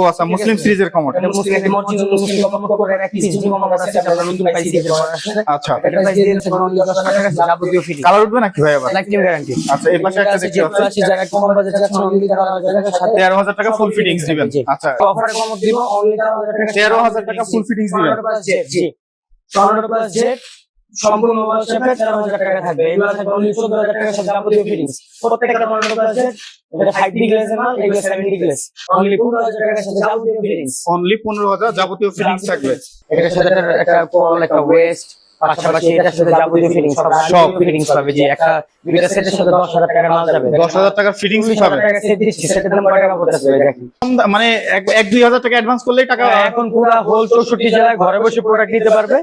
ও আচ্ছা, মুসলিম সিরিজের কমোড। এটা মুসলিম মসজিদ মুসলিম কমোড করে এক পিস জি কমোড আছে, এটা আমরা নতুন প্রাইস দিতে পারছি। আচ্ছা, এটা প্রাইস দিয়ে দিচ্ছি 10,000 টাকা যাবতীয় ফিটিং। কালার উঠবে নাকি ভাই আবার? Life time guarantee. আচ্ছা, এই পাশে একটা দেখতে পাচ্ছি, যারা কম বাজেট যাচ্ছে অনলি 13,000 টাকার সাথে 13,000 টাকা ফুল ফিটিংস দিবেন। আচ্ছা, অফারে কমোড দিব অনলি 13,000 টাকা ফুল ফিটিংস দিবেন। জি টর্নেডো প্লাস জেট সম্পূর্ণ ওয়াল শেপে 13,000 টাকা থাকবে। এগুলো থাকবে অনলি 14,000 টাকা সাথে যাবতীয় ফিটিংস। প্রত্যেকটা টর্নেডো প্লাস জেট এটা 5D গ্লেজ মাল, এগুলো 7D গ্লেজ। অনলি 15,000 টাকা সাথে যাবতীয় ফিটিংস। অনলি 15,000 যাবতীয় ফিটিংস থাকবে। এটার সাথে একটা কল, একটা ওয়েস্ট, পাশাপাশি এটার সাথে যাবতীয় ফিটিংস সব ফিটিংস পাবে। যে একটা দুইটা সেটের সাথে 10,000 টাকা মাল যাবে। 10,000 টাকার ফিটিংস পাবে। টাকা সেট দিচ্ছি, সেটের দাম কত টাকা পড়তেছে দেখি। মানে 1-2,000 টাকা অ্যাডভান্স করলেই টাকা এখন পুরো হোল 64 জেলায় ঘরে বসে প্রোডাক্ট নিতে পারবে।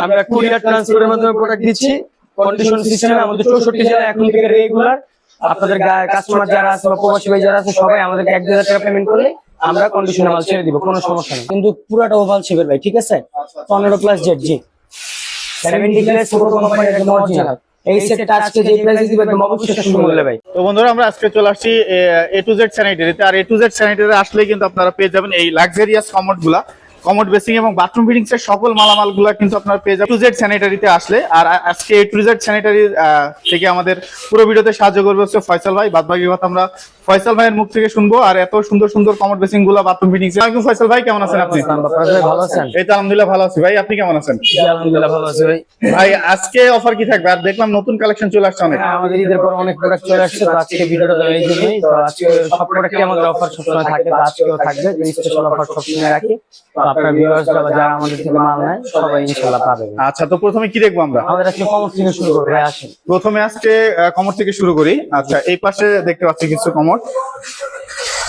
আমরা কুরিয়ার ট্রান্সফারের মাধ্যমে প্রোডাক্ট দিচ্ছি। কন্ডিশন সিস্টেমে আমাদের 64 জেলায় এখন থেকে রেগুলার আপনাদের কাস্টমার যারা আছে বা প্রবাসী ভাই যারা আছে সবাই আমাদেরকে 1,000 টাকা পেমেন্ট করলে আমরা কন্ডিশনে মাল ছেড়ে দিব, কোনো সমস্যা নেই। কিন্তু পুরোটা ওভাল শেপের ভাই, ঠিক আছে? টর্নেডো প্লাস জেট জি 70 গ্লেজ পুরো কোম্পানির একদম অরিজিনাল। এই সেটটা আজকে যে প্রাইসে দিবেন একদম অবশ্যই সুন্দর মূল্যে ভাই। তো বন্ধুরা, আমরা আজকে চলে আসছি A to Z স্যানিটারিতে। আর A to Z স্যানিটারি আসলে কিন্তু আপনারা পেয়ে যাবেন এই লাক্সারিয়াস কমোডগুলা, কমোড বেসিং এবং বাথরুম ফিটিংস এর সকল মালামালগুলা কিন্তু আপনারা পেয়ে যাবেন A to Z স্যানিটারিতে আসলে। আর আজকে A to Z স্যানিটারি থেকে আমাদের পুরো ভিডিওতে সাহায্য করবে হচ্ছে ফয়সাল ভাই। বাদবাকি কথা আমরা ফয়সাল ভাইয়ের মুখ থেকে শুনবো। আর এত সুন্দর সুন্দর কমোড বেসিং গুলা, বাথরুম ফিটিংস। আসসালামু ফয়সাল ভাই, কেমন আছেন আপনি? ভালো আছেন? এই তো আলহামদুলিল্লাহ ভালো আছি ভাই, আপনি কেমন আছেন? আলহামদুলিল্লাহ ভালো আছি ভাই। ভাই আজকে অফার কি থাকবে? আর দেখলাম নতুন কালেকশন চলে আসছে অনেক। আমাদের ঈদের পর অনেক প্রোডাক্ট চলে আসছে, তো আজকে ভিডিওটা তো এই জন্যই। তো আজকে সব প্রোডাক্টে আমাদের অফার সবসময় থাকে, তো আজকেও থাকবে। স্পেশাল অফার সবসময় রাখি। তো আপনার ভিউয়ার্স যারা আমাদের থেকে মাল নেয় সবাই ইনশাআল্লাহ পাবে। আচ্ছা, তো প্রথমে কি দেখবো আমরা? আমাদের আজকে কমোড থেকে শুরু করব ভাই, আসেন। প্রথমে আজকে কমোড থেকে শুরু করি। আচ্ছা, এই পাশে দেখতে পাচ্ছি কিছু কমোড।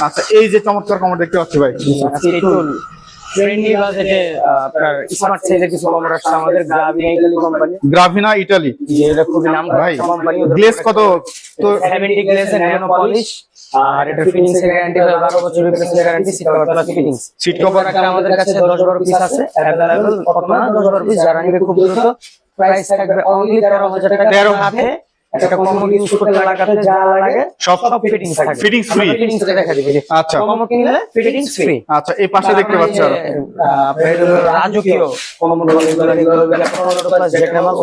আচ্ছা, এই যে চমৎকার কমোড দেখতে পাচ্ছি ভাই, আজকে একটু ফ্রেন্ডলি বাজেটে আপনার স্মার্ট সাইজের কিছু কমোড আসছে আমাদের গ্রাভিনা ইতালি কোম্পানি। গ্রাভিনা ইটালি, যে এটা খুবই নাম ভাই কোম্পানি। গ্লেজ কত? তো 70 গ্লেজের ন্যানো পলিশ। আর এটা ফিটিংস এর গ্যারান্টি 12 বছর replacement guarantee, seat cover plus fittings. Seat cover একটা আমাদের কাছে 10-12 পিস আছে अवेलेबल, কত না 10-12 পিস। যারা নিবে খুব দ্রুত। প্রাইস থাকবে অনলি 13,000 টাকা। 13,000 একটা কমোড ইউজ করতে লাগাতে যা লাগে সব ফিটিংস থাকবে। Fittings free. ফিটিংস দেখা দিবে। আচ্ছা, কমোড কিনলে ফিটিংস ফ্রি। আচ্ছা, এই পাশে দেখতে পাচ্ছি আরো আপনার রাজকীয় কমোড প্লাস জেটনামাল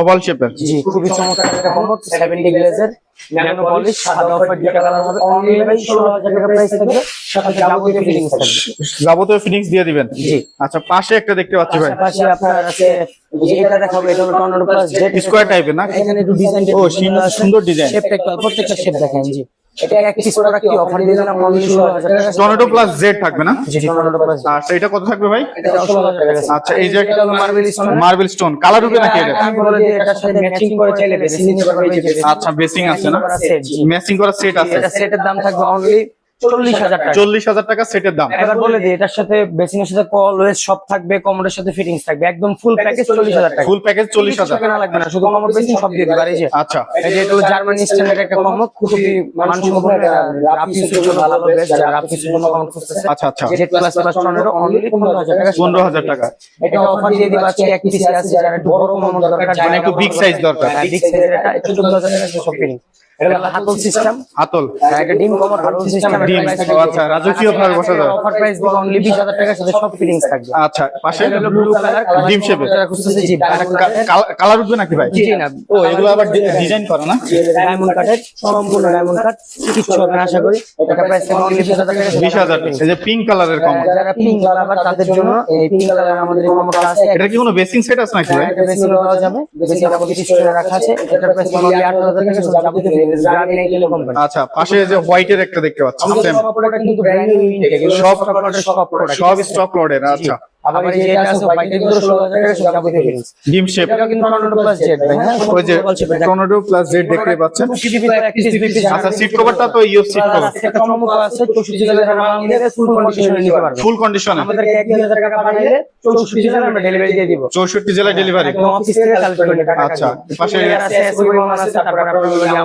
ওভাল শেপের। জি খুবই চমৎকার একটা কমোড। 70 গ্লেজের ন্যানো পলিশ, সাদা অফার দুটো কালার হবে। অনলি ভাই 16,000 টাকা প্রাইস থাকবে, সাথে যাবতীয় ফিটিংস থাকবে। যাবতীয় ফিটিংস দিয়ে দিবেন। জি। আচ্ছা, পাশে একটা দেখতে পাচ্ছি ভাই, পাশে আপনার আছে যে এটা দেখাবো, এটা হলো টর্নেডো প্লাস জেট স্কয়ার টাইপের না? এখানে একটু ডিজাইন ও সুন্দর ডিজাইন। শেপটা একটু প্রত্যেকটা শেপ দেখেন। জি এটা এক পিস প্রোডাক্ট কি অফার দিয়ে দিলাম অনলি 16,000 টাকা। টর্নেডো প্লাস জেড থাকবে না? জি টর্নেডো প্লাস। আচ্ছা, এটা কত থাকবে ভাই? এটা 16,000 টাকা। আচ্ছা, এই যে marble stone. Marble stone colour উঠবে নাকি এটা? আমি বলে দিই এটার সাথে ম্যাচিং করে চাইলে বেসিং নিতে পারবে। এই যে আচ্ছা, বেসিং আছে না? ম্যাচিং করা সেট আছে। এটা সেটের দাম থাকবে অনলি 40,000 টাকা। 40,000 টাকা সেটের দাম। এবার বলে দিই এটার সাথে বেসিং এর সাথে কল ওয়েস সব থাকবে, কমোডের সাথে ফিটিংস থাকবে, একদম ফুল প্যাকেজ 40,000 টাকা। ফুল প্যাকেজ 40,000 টাকা না লাগবে না, শুধু কমোড বেসিং সব দিয়ে দিবে। আর এই যে আচ্ছা, এই যে এটা হলো জার্মানি স্ট্যান্ডার্ড একটা কমোড, খুবই মানসম্পন্ন। রাফ ইউজের জন্য ভালো বেস্ট, যারা রাফ ইউজের জন্য কমোড খুঁজতেছে। আচ্ছা, আচ্ছা, jet plus plus tornado only 15,000 টাকা। 15,000 টাকা। এটা অফার দিয়ে দিবা আজকে এক পিস আছে, যারা একটু বড় কমোড দরকার, মানে একটু বিগ সাইজ দরকার। বিগ সাইজের এটা একটু 14,000 টাকা সব ফিটিং। এটা হলো হাতল সিস্টেম। হাতল একটা ডিম কমোড হাতল সিস্টেম। ডিম। আচ্ছা, রাজকীয় ভাবে বসা যায়। অফার প্রাইস দিব অনলি 20,000 টাকা, সাথে সব ফিটিংস থাকবে। আচ্ছা, পাশে এটা হলো ব্লু কালার ডিম শেপে। যারা খুঁজতেছে। জি কালার উঠবে নাকি ভাই? জি না, ও এগুলো আবার ডিজাইন করা না? ডায়মন্ড কাটের, সম্পূর্ণ ডায়মন্ড কাট, কিছু হবে না আশা করি। এটা প্রাইস থাকবে অনলি 20,000 টাকা। 20,000। এই যে পিঙ্ক কালারের কমোড, যারা পিঙ্ক লাভার তাদের জন্য এই পিঙ্ক কালার আমাদের এই কমোডটা আছে। এটা কি কোনো বেসিং সেট আছে নাকি ভাই? এটা বেশি দেওয়া যাবে, বেশি আমাদের কিছু করে রাখা আছে। এটার প্রাইস অনলি 8,000 টাকা, সব যাবতীয় গ্রাভিনা ইতালি কোম্পানি। আচ্ছা, পাশে যে হোয়াইটের একটা দেখতে পাচ্ছি, সেম সব প্রোডাক্ট কিন্তু ব্র্যান্ড নিউ ইনটেক, সব প্রোডাক্ট সব স্টক লোডের। আচ্ছা, আবার এই যে এটা আছে হোয়াইটের ভিতরে 16,000 টাকা, সব যাবতীয় ফিটিংস। ডিম শেপ। এটা কিন্তু টর্নেডো প্লাস জেট ভাই, হ্যাঁ ওই যে টর্নেডো প্লাস জেড দেখতে পাচ্ছেন। আচ্ছা, সিট কভারটা তো ইউএস সিট কভার। একটা চমক আছে, 64 জেলার মাল নিলে ফুল কন্ডিশনে নিতে পারবে। ফুল কন্ডিশনে আমাদেরকে 1,000 টাকা পাঠাইলে 64 জেলায় আমরা ডেলিভারি দিয়ে দিব। 64 জেলায় ডেলিভারি। একদম অফিস থেকে কালেক্ট করে টাকা। আচ্ছা, পাশে আছে এসওবি আছে, তারপর আপনার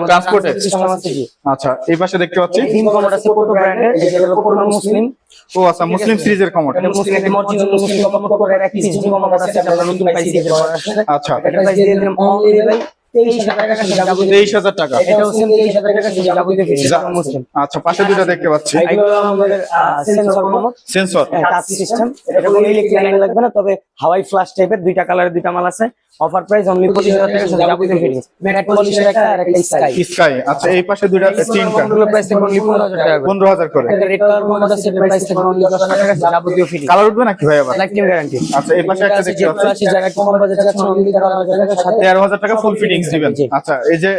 ট্রান্সপোর্টের সিস্টেম আছে। জি আচ্ছা, এই পাশে দেখতে পাচ্ছি ডিম কমোড আছে কোটো ব্র্যান্ডের, এটা হলো কোটো মুসলিম। ও আচ্ছা, মুসলিম সিরিজের কমোড। এটা মুসলিম মসজিদ মুসলিম কমোড করে এক পিস জি কমোড আছে, এটা আমরা নতুন প্রাইস দিতে পারছি। আচ্ছা, এটা প্রাইস দিয়ে দিলাম অনলি ভাই 23,000 টাকা সাথে যাবতীয় 23,000 টাকা। এটাও সেম 23,000 টাকা সাথে যাবতীয় ফিটিংস মুসলিম। আচ্ছা, পাশে দুটো দেখতে পাচ্ছি এগুলো আমাদের sensor commode, sensor. Touch system. এটা কোনো ইলেকট্রিক লাইন লাগবে না, তবে হাওয়াই ফ্ল্যাশ টাইপের দুইটা কালারের দুইটা মাল আছে। অফার প্রাইস অনলি 25,000 টাকা সাথে যাবতীয় ফিটিংস। ম্যাট পলিশের একটা আর একটা স্কাই। স্কাই। আচ্ছা, এই পাশে দুটো তিনটা কমোডের প্রাইস থাকবে অনলি 15,000 টাকা করে। 15,000 করে। একটা রেড কালার কমোড আছে, এটার প্রাইস থাকবে অনলি 10,000 টাকা সাথে যাবতীয় ফিটিংস। কালার উঠবে নাকি ভাই আবার? Life time guarantee. আচ্ছা, এই পাশে একটা দেখতে পাচ্ছি যারা একটু কম বাজেট চাচ্ছেন অনলি 13,000 টাকা সাথে 13,000 টাকা ফুল ফিটিংস দিবেন। জি। আচ্ছা, এই যে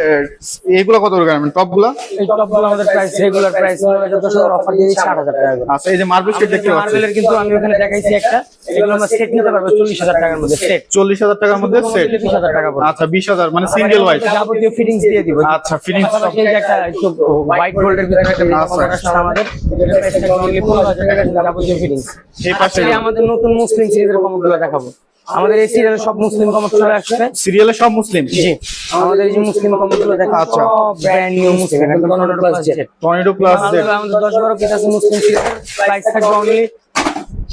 এইগুলো কত করে গার্মেন্ট টপগুলো? এই টপগুলো আমাদের প্রাইস রেগুলার প্রাইস 9,000 অফার দিয়ে দিচ্ছি 8,000 টাকা করে। আচ্ছা, এই যে মার্বেল সেট দেখতে পাচ্ছি মার্বেলের কিন্তু আমি ওখানে দেখাইছি একটা, এগুলো আমরা সেট নিতে পারবো 40,000 টাকার মধ্যে সেট। 40,000 টাকার মধ্যে সেট। 20,000 টাকা পড়বে। আচ্ছা, 20,000 মানে সিঙ্গেল ওয়াইজ। যাবতীয় ফিটিংস দিয়ে দিব। আচ্ছা, ফিটিংস পাশাপাশি এই যে একটা একটু হোয়াইট গোল্ডের ভিতরে একটা কমোড আছে আমাদের, এটার প্রাইস থাকবে অনলি 15,000 টাকা সাথে যাবতীয় ফিটিংস। এই পাশে আজকে আমাদের নতুন মুসলিম সিরিজের কমোডগুলো দেখাবো। আমাদের এই সিরিয়ালের সব মুসলিম কমোড চলে আসছে। সিরিয়ালে সব মুসলিম। জি, আমাদের এই যে মুসলিম কমোডগুলো দেখো, আচ্ছা। সব ব্র্যান্ড নিউ মুসলিম, একদম tornado plus jet. Tornado plus Z. আমাদের 10-12 পিস আছে মুসলিম সিরিজের, প্রাইস থাকবে অনলি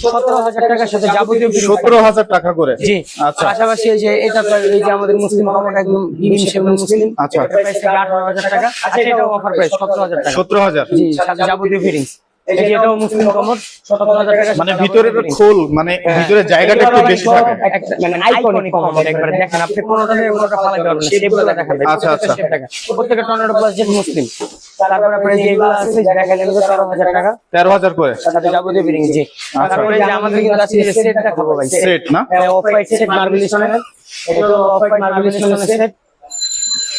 17,000 টাকার সাথে যাবতীয় ফিটিংস। 17,000 টাকা করে। জি। আচ্ছা। পাশাপাশি এই যে এটা এই যে আমাদের মুসলিম কমোড একদম বিম শেপ মুসলিম। আচ্ছা। এটার প্রাইস থাকবে 18,000 টাকা। আচ্ছা, এটাও অফার প্রাইস 17,000 টাকা। 17,000। জি, সাথে যাবতীয় ফিটিংস। এই যে এটাও মুসলিম কমোড 17,000 টাকা। মানে ভিতরের খোল, মানে ভিতরে জায়গাটা একটু বেশি থাকে। মানে আইকনিক কমোড একবারে দেখেন, আপনি কোনটা থেকে কোনটা ফালাতে পারবেন না, শেপগুলো দেখেন। আচ্ছা, আচ্ছা। প্রত্যেকটা টর্নেডো প্লাস জেট মুসলিম। তারপরে আপনার যেগুলো আছে দেখালেন 13,000 টাকা 13,000 করে। সাথে যাবতীয় ফিটিংস। জি। তারপরে যে আমাদের কিন্তু আছে যে সেট দেখাবো ভাই, সেট না? অফ হোয়াইট সেট মার্বেল স্টোনের। এটা তো অফ হোয়াইট মার্বেল স্টোনের সেট।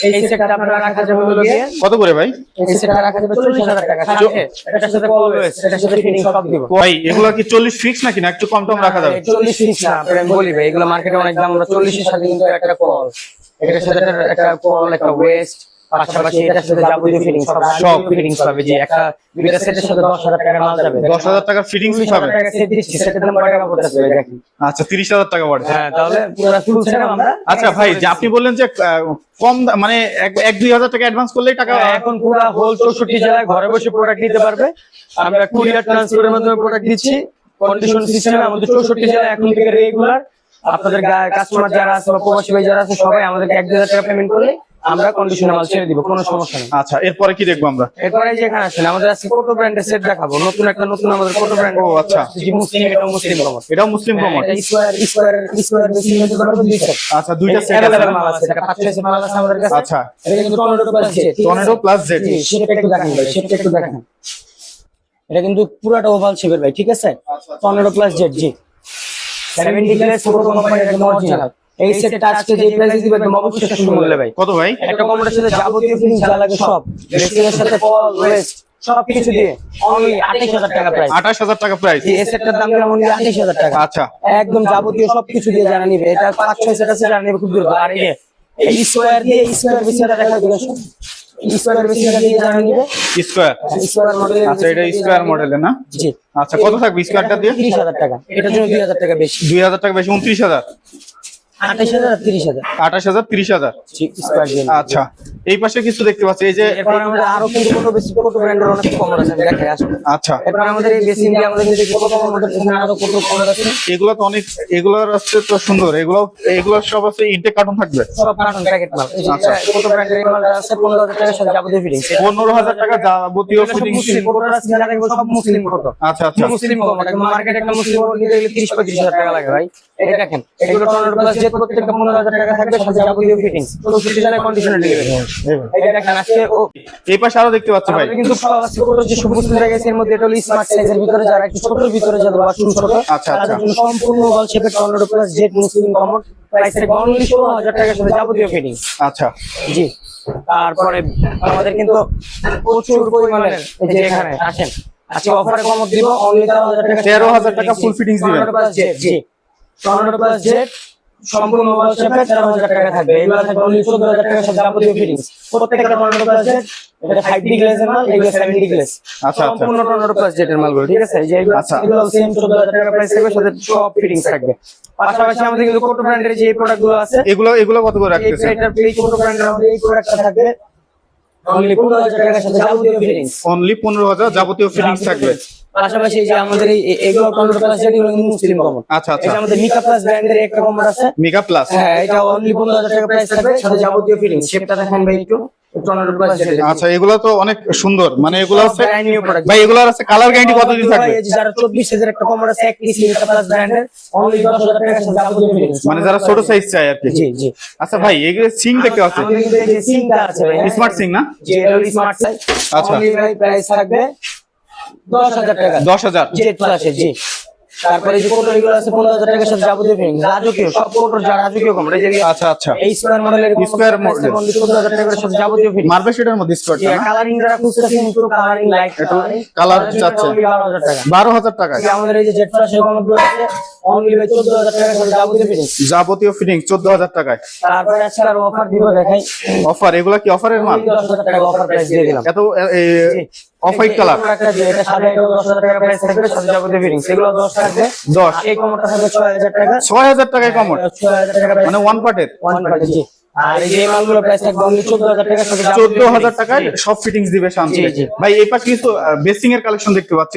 এই সেটটা আপনারা রাখা যাবে হলো গিয়ে, কত করে ভাই? এই সেটটা রাখা যাবে 40,000 টাকা সাথে এটার সাথে অলওয়েজ এটার সাথে ফিটিংস সব দিব। ভাই এগুলো কি 40 ফিক্স নাকি না একটু কম টম রাখা যাবে? 40 ফিক্স না, আমি বলি ভাই, এগুলো মার্কেটে অনেক দাম। আমরা 40 এর সাথে কিন্তু একটা কল, এটার সাথে একটা কল, একটা ওয়েস্ট, পাশাপাশি এটার সাথে যাবতীয় ফিটিংস সব ফিটিংস পাবে। যে একটা দুইটা সেটের সাথে 10,000 টাকার মাল যাবে। 10,000 টাকা ফিটিংস পাবে। 10,000 টাকা সেট দিচ্ছি, সেটের দাম কত টাকা পড়তেছে ভাই দেখেন। আচ্ছা, 30,000 টাকা পড়ে। হ্যাঁ, তাহলে পুরো ফুল সেট আমরা। আচ্ছা ভাই, যে আপনি বললেন যে কম মানে 1-2 হাজার টাকা অ্যাডভান্স করলেই টাকা। এখন পুরো হোল 64 জেলায় ঘরে বসে প্রোডাক্ট নিতে পারবে। আমরা কুরিয়ার ট্রান্সফারের মাধ্যমে প্রোডাক্ট দিচ্ছি। কন্ডিশন সিস্টেমে আমাদের 64 জেলায় এখন থেকে রেগুলার আপনাদের কাস্টমার যারা আছে বা প্রবাসী ভাই যারা আছে সবাই আমাদেরকে 1,000 টাকা পেমেন্ট করলে আমরা কন্ডিশনে মাল ছেড়ে দিব, কোনো সমস্যা নেই। আচ্ছা, এরপরে কি দেখবো আমরা? এরপরে যে এখানে আসেন আমাদের আজকে কোটো ব্র্যান্ডের সেট দেখাবো। নতুন আমাদের কোটো ব্র্যান্ড। ও আচ্ছা। জি, মুসলিম, এটা মুসলিম কমোড। এটাও মুসলিম কমোড। স্কয়ার বেশি নিতে পারবো 2 সেট। আচ্ছা, দুইটা সেট আছে। অ্যাভেলেবল মাল আছে, এটা 5-6 সেট মাল আছে আমাদের কাছে। আচ্ছা, এটা কিন্তু tornado plus jet. Tornado plus jet. জি, সেটা একটু দেখেন ভাই, সেটা একটু দেখেন। এটা কিন্তু পুরোটা ওভাল শেপের ভাই, ঠিক আছে? Tornado plus jet. জি, 70 গ্লাস পুরো কোম্পানির একদম অরিজিনাল। এই সেটটা আজকে যে প্রাইসে দিবেন একদম অবশ্যই সুন্দর মূল্যে ভাই। কত ভাই? একটা কমোডের সাথে যাবতীয় ফিটিংস যা লাগে সব, রেসিলের সাথে কল ওয়েস্ট সব কিছু দিয়ে অনলি 28,000 টাকা প্রাইস। 28,000 টাকা প্রাইস। এই সেটটার দাম কেমন? 28,000 টাকা। আচ্ছা, একদম যাবতীয় সবকিছু দিয়ে জানা নিবে। এটা 5-6 সেট আছে, জানা নিবে খুব দ্রুত। আর এই যে এই স্কয়ার দিয়ে স্কয়ার বেসিনটা দেখা দিবেন, স্কয়ার বেসিনটা দিয়ে জানা নিবে। স্কয়ার। Square model. আচ্ছা, এটা স্কয়ার মডেলের না? জি। আচ্ছা, কত থাকবে স্কয়ারটা দিয়ে? 30,000 টাকা। এটার জন্য 2,000 টাকা বেশি। 2,000 টাকা বেশি। 29,000। 28,000 আর 30,000। 28,000, 30,000। জি, স্কয়ার দিয়ে। আচ্ছা, এই পাশে কিছু দেখতে পাচ্ছি, এই যে এরপর আমাদের আরো কিন্তু কত ব্র্যান্ডের অনেক কমোড আছে, আমি দেখাই আসলে। আচ্ছা, এরপর আমাদের এই বেসিন দিয়ে আমাদের কিন্তু কত কমোড আছে, আরো কত কমোড আছে। এগুলো তো অনেক, এগুলোর আছে তো সুন্দর। এগুলো সব আছে ইনটেক কার্টন থাকবে। সব কার্টন প্যাকেট মাল। এই যে আচ্ছা। কত ব্র্যান্ডের এই মালটা আছে 15,000 টাকার সাথে যাবতীয় ফিটিংস। 15,000 টাকা যাবতীয় ফিটিংস। মুসলিম কত আছে জানা থাকবে, সব মুসলিম কত। আচ্ছা, আচ্ছা। মুসলিম কমোড একদম মার্কেটে একটা মুসলিম কমোড নিতে গেলে 30-35,000 টাকা লাগে ভাই। এই দেখেন, এগুলো টর্নেডো প্লাস জেট প্রত্যেকটা 15,000 টাকা থাকবে সাথে যাবতীয় ফিটিংস। 64 জেলায় কন্ডিশনার ডেলিভারি। এই দেখেন আজকে এই পাশে আরো দেখতে পাচ্ছি ভাই। আমাদের কিন্তু সব আছে কত যে সব মুসলিম জায়গায় এর মধ্যে এটা হলো স্মার্ট সাইজের ভিতরে, যারা একটু ছোটর ভিতরে যাদের বাথরুম ছোট আচ্ছা, তাদের জন্য সম্পূর্ণ ওভাল শেপের টর্নেডো প্লাস জেট মুসলিম কমোড। প্রাইস থাকবে অনলি 16,000 টাকার সাথে যাবতীয় ফিটিংস। আচ্ছা, জি। তারপরে আমাদের কিন্তু প্রচুর পরিমাণের এই যে এখানে আসেন আজকে অফারে কমোড দিব অনলি 13,000 টাকা। 13,000 টাকা ফুল ফিটিংস দিবেন। Tornado plus jet. জি, টর্নেডো প্লাস জেট সম্পূর্ণ ওভাল শেপে 13,000 টাকা থাকবে। এগুলো থাকবে অনলি 14,000 টাকার সাথে যাবতীয় ফিটিংস। প্রত্যেকটা টর্নেডো প্লাস জেট, এটা 5D গ্লেজের মাল, এগুলো 7D গ্লেজ। আচ্ছা, আচ্ছা। সম্পূর্ণ টর্নেডো প্লাস জেটের মালগুলো, ঠিক আছে? এই যে এগুলো আচ্ছা। এগুলো সেম 14,000 টাকা প্রাইস থাকবে, সাথে সব ফিটিংস থাকবে। পাশাপাশি আমাদের কিন্তু কোটো ব্র্যান্ডের যে প্রোডাক্টগুলো আছে, এগুলো কত করে এই রাখতেছেন? এই কোটো ব্র্যান্ডের আমাদের এই প্রোডাক্টটা থাকবে অনলি 15,000 টাকার সাথে যাবতীয় ফিটিংস। অনলি 15,000 যাবতীয় ফিটিংস থাকবে। পাশাপাশি এই যে আমাদের এগুলো 15 প্লাস এগুলো মুসলিম কমোড। আচ্ছা আচ্ছা, এটা আমাদের মিকা প্লাস ব্র্যান্ডের একটা কমোড আছে। Mega plus. হ্যাঁ, এটা অনলি 15,000 টাকা প্রাইস থাকবে, সাথে যাবতীয় ফিটিং। শেপটা দেখেন ভাই একটু 15 প্লাস যেটা। আচ্ছা, এগুলো তো অনেক সুন্দর, মানে এগুলো হচ্ছে ব্র্যান্ড নিউ প্রোডাক্ট ভাই, এগুলোর আছে কালার গ্যারান্টি কতদিন থাকবে? এই যে যারা 24 সাইজের একটা কমোড আছে, এক পিস মিকা প্লাস ব্র্যান্ডের, অনলি 10,000 টাকা সাথে যাবতীয় ফিটিং। মানে যারা ছোট সাইজ চায় আর কি। জি জি। আচ্ছা ভাই, এগুলো সিং দেখতে পাচ্ছি, আমাদের কিন্তু এই যে সিংটা আছে ভাই, স্মার্ট সিং না? যে এটা হলো স্মার্ট সাইজ। আচ্ছা। অনলি ভাই প্রাইস থাকবে 10,000 টাকা। 10,000। জেড প্লাসে, জি। তারপরে যে কোটর এগুলো আছে 15,000 টাকার সাথে যাবতীয় ফিটিং। রাজকীয় সব কোটর, যা রাজকীয় কমোড। এই যে আচ্ছা আচ্ছা, এই স্কয়ার মডেলের স্কয়ার মডেল 14,000 টাকার সাথে যাবতীয় ফিটিং। মার্বে শেডের মধ্যে স্কোয়ারটা না? কালারিং যারা খুঁজতেছেন, একটু কালারিং লাইট কালার চাচ্ছে 12,000 টাকা। 12,000 টাকায়। এই আমাদের এই যে জেড প্লাস কমোডগুলো আছে, অনলি 14,000 টাকার সাথে যাবতীয় ফিটিং। যাবতীয় ফিটিং 14,000 টাকায়। তারপরে আজকে আর অফার দিব, দেখাই। অফার, এগুলা কি অফারের মাল? 10,000 টাকা অফার প্রাইস দিয়ে দিলাম। এত অফ হোয়াইট কালার। এটা সাদা, এটা 10,000 টাকা প্রাইস থাকবে, সাথে যাবতীয় ফিটিং। সেগুলো 10 থাকবে। 10। এই কমোডটা থাকবে 6,000 টাকা। 6,000 টাকায় কমোড, 6,000 টাকা প্রাইস, মানে ওয়ান পার্টের। ওয়ান পার্টি, জি। আর এই যে মালগুলো প্রাইস থাকবে অনলি 14,000 টাকা, সাথে যাবতীয় 14,000 fitting। টাকায় সব ফিটিংস দিবে শান্তি। জি, জি। ভাই এই পাশে কিছু বেসিং এর কালেকশন দেখতে পাচ্ছি।